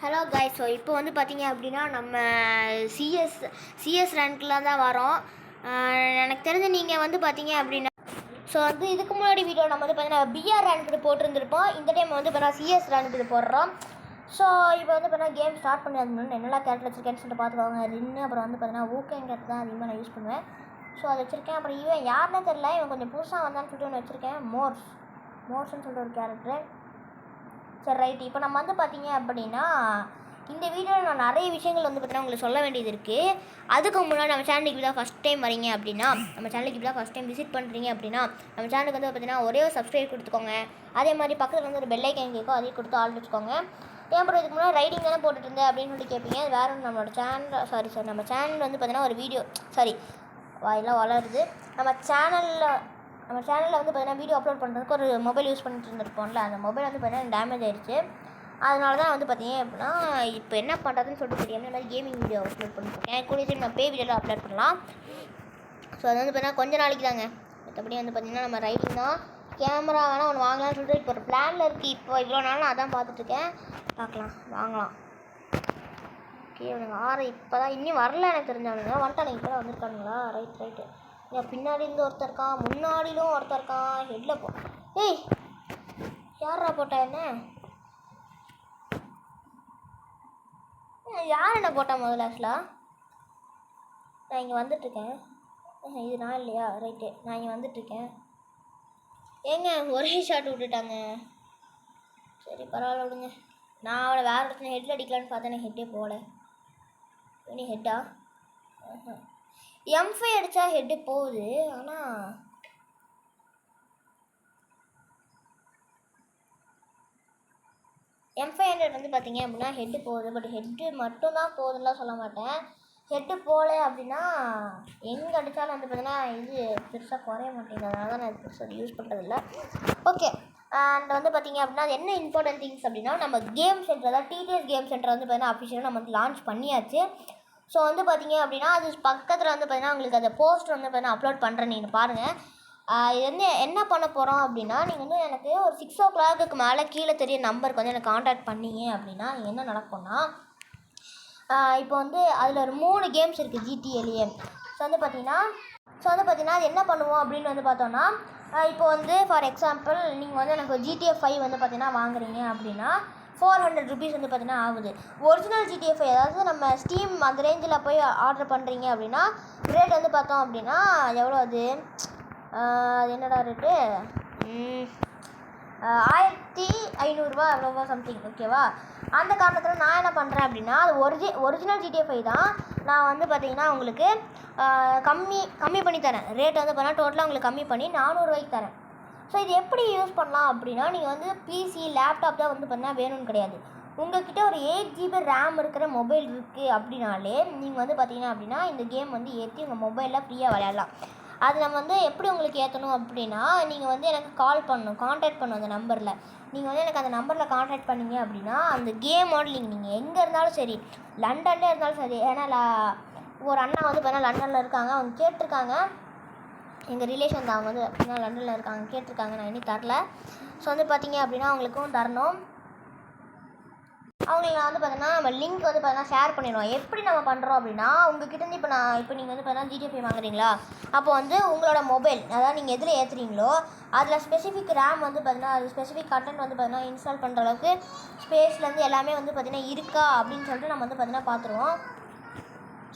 Hello guys. So இப்போ வந்து பார்த்தீங்க அப்படின்னா நம்ம சிஎஸ் ரேங்க்கில் தான் வரோம். எனக்கு தெரிஞ்சு நீங்கள் வந்து பார்த்தீங்க அப்படின்னா ஸோ வந்து இதுக்கு முன்னாடி வீடியோ நம்ம வந்து பார்த்தீங்கன்னா பிஆர் ரேங்க்கு போட்டிருந்துருப்போம். இந்த டைம் வந்து பார்த்தீங்கன்னா சிஎஸ் ரேங்க்கு போடுறோம். ஸோ இப்போ வந்து பார்த்தீங்கன்னா கேம் ஸ்டார்ட் பண்ணி என்னெல்லாம் கேரக்டர் வச்சுருக்கேன்னு சொல்லிட்டு பார்த்துக்கோங்க. ரின்னு அப்புறம் வந்து பார்த்தீங்கன்னா ஊக்கங்கிறது தான் அதிகமாக நான் யூஸ் பண்ணுவேன். ஸோ அதை வச்சுருக்கேன். அப்புறம் இவன் யாருன்னே தெரில, இவன் கொஞ்சம் புதுசாக வந்தான்னு சொல்லிட்டு ஒன்று வச்சுருக்கேன். மோர்ஸ்ன்னு சொல்லிட்டு ஒரு கேரக்டர். சரி ரைட். இப்போ நம்ம வந்து பார்த்தீங்க அப்படின்னா இந்த வீடியோவில் நான் நிறைய விஷயங்கள் வந்து பார்த்தீங்கன்னா உங்களுக்கு சொல்ல வேண்டியது இருக்குது. அதுக்கு முன்னாடி நம்ம சேனலுக்கு இப்படி தான் ஃபஸ்ட் டைம் வரீங்க அப்படின்னா, நம்ம சேனலுக்கு இப்படி தான் ஃபஸ்ட் டைம் விசிட் பண்ணுறீங்க அப்படின்னா நம்ம சேனலுக்கு வந்து பார்த்தீங்கன்னா ஒரே ஒரு சப்ஸ்கிரைப் கொடுத்துக்கோங்க. அதே மாதிரி பக்கத்தில் வந்து ஒரு பெல் ஐக்கான் கேட்கும், அதையும் கொடுத்து ஆள் வச்சுக்கோங்க. ஏன் அப்புறம் இதுக்கு முன்னாடி ரைடிங் தானே போட்டுட்டு இருந்தேன் அப்படின்னு சொல்லி கேட்பீங்க. வேறு ஒன்று நம்மளோட சேனல் நம்ம சேனல் வந்து பார்த்தீங்கன்னா ஒரு வீடியோ வாயெல்லாம் வளருது. நம்ம சேனலில் வந்து பார்த்தீங்கன்னா வீடியோ அப்லோட் பண்ணுறதுக்கு ஒரு மொபைல் யூஸ் பண்ணிட்டு இருந்திருப்போம்ல, அந்த மொபைல் வந்து பார்த்தீங்கன்னா டேமேஜ் ஆயிடுச்சு. அதனால தான் வந்து பார்த்தீங்க அப்படின்னா இப்போ என்ன பண்ணுறதுன்னு சொல்லிட்டு தெரியாமல் இந்த மாதிரி கேமிங் வீடியோ அப்லோட் பண்ணிருக்கேன். கூட நான் பே வீடியோவில் அப்லோட் பண்ணலாம். ஸோ அது வந்து பார்த்தீங்கன்னா கொஞ்சம் நாளைக்கு தாங்க. மற்றபடி வந்து பார்த்திங்கன்னா நம்ம ரைடிங் தான். கேமரா வேணால் ஒன்று வாங்கலாம்னு சொல்லிட்டு இப்போ ஒரு பிளானில் இருக்குது. இப்போ இவ்வளோ நாள் நான் அதான் பார்த்துட்ருக்கேன். பார்க்கலாம், வாங்கலாம். ஓகே, எனக்கு இப்போ தான் இன்னும் வரல. எனக்கு தெரிஞ்சவனுங்க வந்துட்டானுங்க. இப்போ தான் வந்திருக்கானுங்களா? ரைட்டு. என் பின்னாடி இருந்து ஒருத்தர் இருக்கான், முன்னாடியிலும் ஒருத்தர் இருக்கான். ஹெட்டில் ஏய் யாரா போட்டா யார் என்ன போட்டா முதல்ல? ஆக்சுவலாக நான் இங்கே வந்துட்டுருக்கேன். இது நான் இல்லையா? ரைட்டு, நான் இங்கே வந்துட்டுருக்கேன். ஏங்க ஒரே ஷாட் விட்டுட்டாங்க. சரி பரவாயில்ல விடுங்க. நான் அவளை வேறு இடத்துல ஹெட்டில் அடிக்கலான்னு பார்த்தேன். ஹெட்டே போகல. இனி ஹெட்டா? M5 அடித்தா ஹெட்டு போகுது. ஆனால் M500 வந்து பார்த்தீங்க அப்படின்னா ஹெட்டு போகுது. பட் ஹெட்டு மட்டும்தான் போகுதுன்னெலாம் சொல்ல மாட்டேன். ஹெட்டு போகல அப்படின்னா எங்கே அடித்தாலும் வந்து பார்த்தீங்கன்னா இது பெருசாக குறைய மாட்டேங்குது. அதனால தான் நான் இது பெருசாக யூஸ் பண்ணுறதில்ல. ஓகே, அண்ட் வந்து பார்த்தீங்க அப்படின்னா அது என்ன இம்பார்ட்டன்ட் திங்ஸ் அப்படின்னா நம்ம கேம் சென்டர், அதாவது டிடிஎஸ் கேம் சென்டர் வந்து பார்த்தீங்கன்னா அஃபிஷியலாக நம்ம வந்து லான்ச் பண்ணியாச்சு. ஸோ வந்து பார்த்தீங்க அப்படின்னா அது பக்கத்தில் வந்து பார்த்தீங்கன்னா உங்களுக்கு அந்த போஸ்டர் வந்து பார்த்தீங்கன்னா அப்லோட் பண்ணுறேன். நீங்கள் பாருங்கள். இது என்ன பண்ண போகிறோம் அப்படின்னா நீங்கள் வந்து எனக்கு ஒரு 6 o'clock மேலே கீழே தெரிய நம்பருக்கு வந்து எனக்கு காண்டாக்ட் பண்ணிங்க அப்படின்னா என்ன நடக்கும்னா இப்போ வந்து அதில் ஒரு 3 கேம்ஸ் இருக்குது ஜிடிஏலேயே. ஸோ வந்து பார்த்தீங்கன்னா அது என்ன பண்ணுவோம் அப்படின்னு வந்து பார்த்தோன்னா இப்போ வந்து ஃபார் எக்ஸாம்பிள் நீங்கள் வந்து எனக்கு GTA 5 வந்து பார்த்தீங்கன்னா வாங்குறீங்க அப்படின்னா 400 rupees வந்து பார்த்தீங்கன்னா ஆகுது. ஒரிஜினல் GTA 5 அதாவது நம்ம ஸ்டீம் அந்த ரேஞ்சில் போய் ஆர்டர் பண்ணுறீங்க அப்படின்னா ரேட் வந்து பார்த்தோம் அப்படின்னா எவ்வளோ அது என்னடா ரேட்டு 1500 அவ்வளோவா சம்திங். ஓகேவா? அந்த காரணத்தில் நான் என்ன பண்ணுறேன் அப்படின்னா அது ஒரிஜினல் GTA 5 தான். நான் வந்து பார்த்தீங்கன்னா உங்களுக்கு கம்மி பண்ணி தரேன். ரேட் வந்து பார்த்தீங்கன்னா டோட்டலாக உங்களுக்கு கம்மி பண்ணி 400 ரூபாய்க்கு தரேன். ஸோ இது எப்படி யூஸ் பண்ணலாம் அப்படின்னா நீங்கள் வந்து பிசி லேப்டாப் தான் வந்து பார்த்தீங்கன்னா வேணும்னு கிடையாது. உங்கள்கிட்ட ஒரு 8 GB ரேம் இருக்கிற மொபைல் இருக்குது அப்படின்னாலே நீங்கள் வந்து பார்த்தீங்கன்னா அப்படின்னா இந்த கேம் வந்து ஏற்றி உங்கள் மொபைலில் ஃப்ரீயாக விளையாடலாம். அது நம்ம வந்து எப்படி உங்களுக்கு ஏற்றணும் அப்படின்னா நீங்கள் வந்து எனக்கு கான்டாக்ட் பண்ணணும் அந்த நம்பரில். நீங்கள் வந்து எனக்கு அந்த நம்பரில் கான்டாக்ட் பண்ணிங்க அப்படின்னா அந்த கேமோட நீங்கள் எங்கே இருந்தாலும் சரி, லண்டன்லேயே இருந்தாலும் சரி. ஏன்னா ஒரு அண்ணா வந்து பார்த்தீங்கன்னா லண்டனில் இருக்காங்க. அவங்க கேட்டிருக்காங்க, எங்கள் ரிலேஷன் தான். அவங்க வந்து அப்படின்னா லண்டனில் இருக்காங்க, கேட்டிருக்காங்க. நான் இன்னும் தரல. ஸோ வந்து பார்த்தீங்க அப்படின்னா அவங்களுக்கும் தரணும். அவங்களுக்கு நான் வந்து பார்த்தீங்கன்னா நம்ம லிங்க் வந்து பார்த்தீங்கன்னா ஷேர் பண்ணிடுவோம். எப்படி நம்ம பண்ணுறோம் அப்படின்னா உங்கள்கிட்டருந்து இப்போ நீங்கள் வந்து பார்த்தீங்கன்னா GTA 5 வாங்குறீங்களா, அப்போ வந்து உங்களோட மொபைல் அதாவது நீங்கள் எதில் ஏற்றுறீங்களோ அதில் ஸ்பெசிஃபிக் ரேம் வந்து பார்த்தீங்கன்னா அது ஸ்பெசிஃபிக் கண்டென்ட் வந்து பார்த்தீங்கன்னா இன்ஸ்டால் பண்ணுற அளவுக்கு ஸ்பேஸ்லேருந்து எல்லாமே வந்து பார்த்தீங்கன்னா இருக்கா அப்படின்னு சொல்லிட்டு நம்ம வந்து பார்த்தீங்கன்னா பார்த்துருவோம்.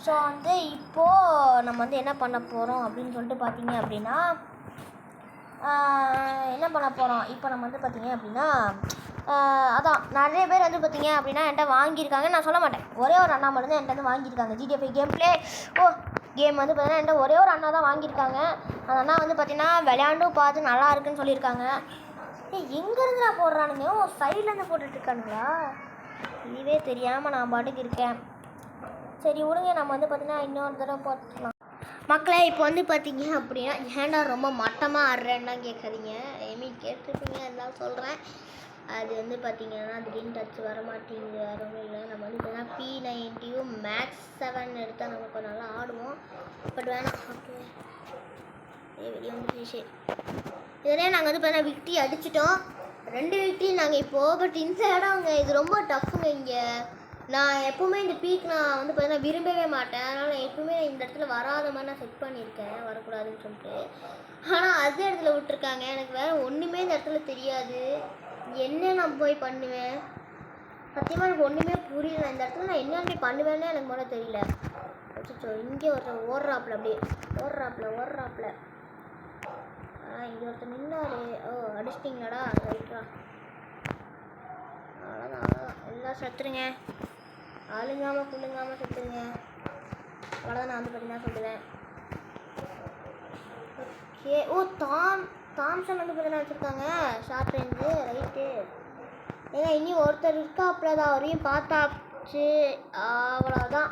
ஸோ வந்து இப்போது நம்ம வந்து என்ன பண்ண போகிறோம் அப்படின்னு சொல்லிட்டு பார்த்தீங்க அப்படின்னா என்ன பண்ண போகிறோம் இப்போ நம்ம வந்து பார்த்தீங்க அப்படின்னா அதான் நிறைய பேர் வந்து பார்த்தீங்க அப்படின்னா என்கிட்ட வாங்கியிருக்காங்க. நான் சொல்ல மாட்டேன், ஒரே ஒரு அண்ணா மட்டும் தான் என்கிட்ட வந்து வாங்கியிருக்காங்க GTA 5 கேம் வந்து பார்த்தீங்கன்னா என்கிட்ட ஒரே ஒரு அண்ணா தான் வாங்கியிருக்காங்க. அந்த அண்ணா வந்து பார்த்தீங்கன்னா விளையாண்டும் பார்த்து நல்லா இருக்குன்னு சொல்லியிருக்காங்க. எங்கேருந்து நான் போடுறானுங்க? சைட்லேருந்து போட்டுட்ருக்கானுங்களா? இதுவே தெரியாமல் நான் பாட்டுக்கு இருக்கேன். சரி விடுங்க, நம்ம வந்து பார்த்தீங்கன்னா இன்னொரு தடவை போட்டுக்கலாம். மக்களே இப்போ வந்து பார்த்தீங்க அப்படின்னா ஏன்டா ரொம்ப மட்டமாக ஆடுறேன்னா கேட்காதீங்க. கேட்டிருப்பீங்க, இருந்தாலும் சொல்கிறேன். அது வந்து பார்த்தீங்கன்னா திடீர்னு டச் வர மாட்டேங்குது. வேறு ஒன்றும் இல்லை. நம்ம வந்து பார்த்தீங்கன்னா P90 Max 7 எடுத்தால் நம்ம கொஞ்சம் நல்லா ஆடுவோம். பட் வேணாம். ஓகே, வெளியே வந்துச்சு. இதே நாங்கள் வந்து பார்த்தீங்கன்னா விக்டி அடிச்சிட்டோம். 2 விக்ட்ரி நாங்கள் இப்போது. பட் இந்த இடம்ங்க இது ரொம்ப டஃப்புங்க. இங்கே நான் எப்போவுமே இந்த பீக் நான் வந்து பார்த்தீங்கன்னா விரும்பவே மாட்டேன். அதனால் நான் எப்பவுமே இந்த இடத்துல வராத மாதிரி நான் செட் பண்ணியிருக்கேன், வரக்கூடாதுன்னு சொல்லிட்டு. ஆனால் அதே இடத்துல விட்டுருக்காங்க. எனக்கு வேறு ஒன்றுமே இந்த இடத்துல தெரியாது. என்ன நான் போய் பண்ணுவேன் சத்தியமாக எனக்கு ஒன்றுமே புரியல. இந்த இடத்துல நான் என்ன பண்ணுவேன்னே எனக்கு முதல்ல தெரியல. அச்சோ, இங்கே ஒருத்தர் ஓடுறாப்புல, அப்படியே ஓடுறாப்புல. இங்கே ஒருத்தர் நின்னாரு. ஓ, அடிச்சிட்டிங்களாடா, ரைட்ரா. அவ்வளோதான் எல்லாம் செத்துருங்க. ஆளுங்காமல் புள்ளுங்காமல் செத்துருங்க. அவ்வளோதான் நான் வந்து பார்த்தீங்கன்னா சொல்லுவேன். ஓகே. ஓ, தாம்சன் வந்து பார்த்தீங்கன்னா வச்சுருக்காங்க ஷார்ட் ரேஞ்சு. ரைட்டு. ஏன்னா இனி ஒருத்தர் இருக்காப்புல தான், அவரையும் பார்த்தாச்சு. அவ்வளோதான்.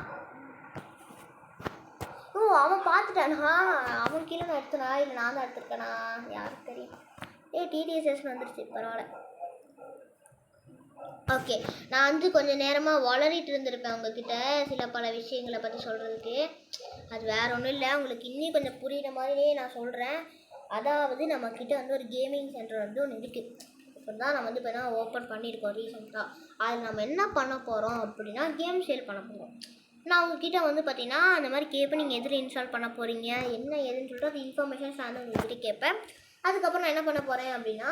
ஓ, அவன் பார்த்துட்டானா? அவன் கீழே நான் எடுத்தனா இல்லை நான் தான் எடுத்துருக்கேனா? யாருக்கு தெரியும். டிடிஎஸ்எஸ் வந்துருச்சு, பரவாயில்ல. ஓகே, நான் வந்து கொஞ்சம் நேரமாக வளரிட்டு இருந்திருப்பேன் உங்ககிட்ட சில பல விஷயங்களை பற்றி சொல்கிறதுக்கு. அது வேறு ஒன்றும் இல்லை, உங்களுக்கு இன்னும் கொஞ்சம் புரிகிற மாதிரியே நான் சொல்கிறேன். அதாவது நம்மக்கிட்ட வந்து ஒரு கேமிங் சென்டர் வந்து ஒன்று இருக்குது. இப்போ தான் நம்ம வந்து இப்போ ஓப்பன் பண்ணியிருக்கோம் ரீசெண்டாக. அதில் நம்ம என்ன பண்ண போகிறோம் அப்படின்னா கேம் சேல் பண்ண போகிறோம். நான் உங்ககிட்ட வந்து பார்த்தீங்கன்னா அந்த மாதிரி கேட்பேன், நீங்கள் எதில் இன்ஸ்டால் பண்ண போகிறீங்க என்ன ஏதுன்னு சொல்லிட்டு அது இன்ஃபர்மேஷன்ஸ் நான் வந்து உங்கள்கிட்ட கேட்பேன். அதுக்கப்புறம் நான் என்ன பண்ண போகிறேன் அப்படின்னா,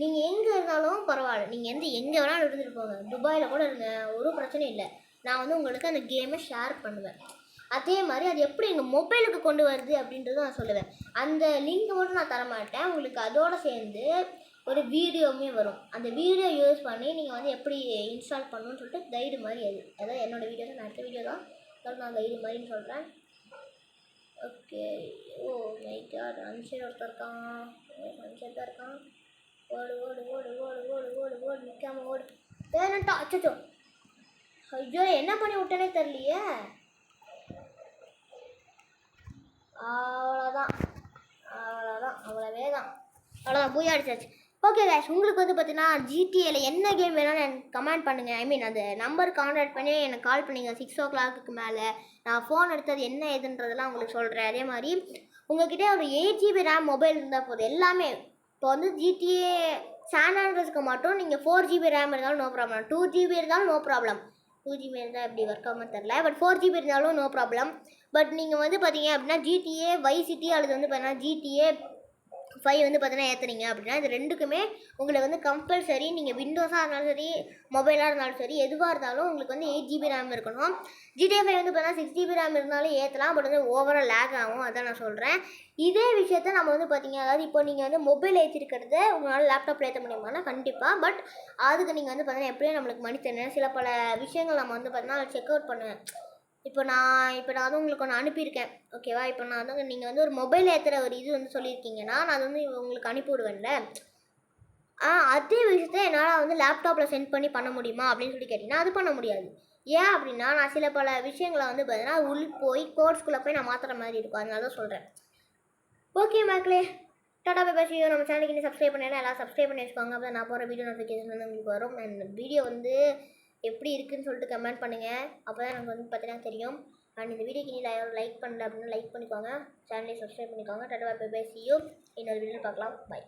நீங்கள் எங்கே இருந்தாலும் பரவாயில்ல, நீங்கள் எங்கே வேணாலும் இருந்துட்டு போங்க, துபாயில் கூட இருங்க, ஒரு பிரச்சனையும் இல்லை. நான் வந்து உங்களுக்கு அந்த கேமை ஷேர் பண்ணுவேன். அதே மாதிரி அது எப்படி எங்கள் மொபைலுக்கு கொண்டு வருது அப்படின்றத நான் சொல்லுவேன். அந்த லிங்க் மட்டும் நான் தரமாட்டேன், உங்களுக்கு அதோடு சேர்ந்து ஒரு வீடியோவுமே வரும். அந்த வீடியோ யூஸ் பண்ணி நீங்கள் வந்து எப்படி இன்ஸ்டால் பண்ணணும்னு சொல்லிட்டு கைடு மாதிரி அதாவது என்னோடய வீடியோஸ் நான் அடுத்த வீடியோ தான் நான் கைடு மாதிரின்னு சொல்கிறேன். ஓகே. ஓ மை காட், அன்சைட் ஒருத்தர் இருக்கான். அன்சைட் தான் இருக்கான். ஓடு ஓடு ஓடு ஓடு ஓடு ஓடு ஓடு நிற்காம ஓடு. வேணட்டா. அச்சோ, ஐயோ என்ன பண்ணி விட்டேனே தெரியலையே. அவ்வளோதான் அவ்வளோதான் பூயா அடிச்சாச்சு. ஓகே கைஸ், உங்களுக்கு வந்து பார்த்தீங்கன்னா ஜிடிஏல என்ன கேம் வேணாலும் எனக்கு கமெண்ட் பண்ணுங்கள். ஐ மீன் அந்த நம்பர் கான்டாக்ட் பண்ணி எனக்கு கால் பண்ணிங்க 6 o'clock மேலே. நான் ஃபோன் எடுத்தது என்ன ஏதுன்றதெல்லாம் உங்களுக்கு சொல்கிறேன். அதே மாதிரி உங்கள்கிட்ட ஒரு 8 GB ரேம் மொபைல் இருந்தால் போதும். எல்லாமே இப்போ வந்து ஜிடிஏ சான் ஆண்ட்ரஸ்க்கு மட்டும் நீங்கள் 4 GB ரேம் இருந்தாலும் நோ ப்ராப்ளம், 2 GB இருந்தாலும் நோ ப்ராப்ளம். 2 GB இருந்தால் எப்படி ஒர்க் ஆகாமல் தெரில, பட் 4 GB இருந்தாலும் நோ ப்ராப்ளம். பட் நீங்கள் வந்து பார்த்தீங்க அப்படின்னா ஜிடிஏ வைஸ் சிட்டி அல்லது வந்து பார்த்தீங்கன்னா ஜிடிஏ 5 வந்து பார்த்தீங்கன்னா ஏற்றுறீங்க அப்படின்னா இது ரெண்டுக்குமே உங்களுக்கு வந்து கம்பல்சரி நீங்கள் விண்டோஸாக இருந்தாலும் சரி மொபைலாக இருந்தாலும் சரி எதுவாக இருந்தாலும் உங்களுக்கு வந்து 8 GB ரேம் இருக்கணும். ஜிடிஏ 5 வந்து பார்த்தீங்கன்னா 6 GB ரேம் இருந்தாலும் ஏற்றலாம், பட் வந்து ஓவராக லேக் ஆகும். அதான் நான் சொல்கிறேன். இதே விஷயத்த நம்ம வந்து பார்த்தீங்க, அதாவது இப்போ நீங்கள் வந்து மொபைல் ஏற்றிருக்கிறது உங்களால் லேப்டாப்பில் ஏற்ற முடியுமானா கண்டிப்பாக. பட் அதுக்கு நீங்கள் வந்து பார்த்தீங்கன்னா எப்படியும் நம்மளுக்கு மணி தரணும். சில பல விஷயங்கள் நம்ம வந்து பார்த்தீங்கன்னா செக் அவுட் பண்ணுவேன். இப்போ நான் வந்து உங்களுக்கு ஒன்று அனுப்பியிருக்கேன், ஓகேவா? இப்போ நான் வந்து நீங்கள் வந்து ஒரு மொபைல் ஏற்றுற ஒரு இது வந்து சொல்லியிருக்கீங்கன்னா நான் அது வந்து உங்களுக்கு அனுப்பி விடுவேன்ல. அதே விஷயத்த என்னால் வந்து லேப்டாப்பில் சென்ட் பண்ணி பண்ண முடியுமா அப்படின்னு சொல்லி கேட்டிங்கன்னா அது பண்ண முடியாது. ஏன் அப்படின்னா நான் சில பல விஷயங்களை வந்து பார்த்தீங்கன்னா போய் கோர்ஸ்குள்ளே போய் நான் மாற்றுற மாதிரி இருக்கும். அதனால தான் சொல்கிறேன். ஓகே மக்களே, டாடா பை பை. நம்ம சேனலுக்கு இன்னும் சப்ஸ்கிரைப் பண்ணலாம், எல்லாம் சப்ஸ்கிரைப் பண்ணி வச்சுக்கோங்க. அப்போ நான் போகிற வீடியோ நோட்டிஃபிகேஷன் வந்து உங்களுக்கு வரும். அந்த வீடியோ வந்து எப்படி இருக்குதுன்னு சொல்லிட்டு கமெண்ட் பண்ணுங்கள். அப்போ தான் எனக்கு வந்து பார்த்தீங்கன்னா தெரியும். அண்ட் இந்த வீடியோக்கு நீ லைக் பண்ணல அப்படின்னா லைக் பண்ணிக்கோங்க, சேனலை சப்ஸ்கிரைப் பண்ணிக்கோங்க. Tata bye bye. இன்னொரு வீடியோ பார்க்கலாம். பை.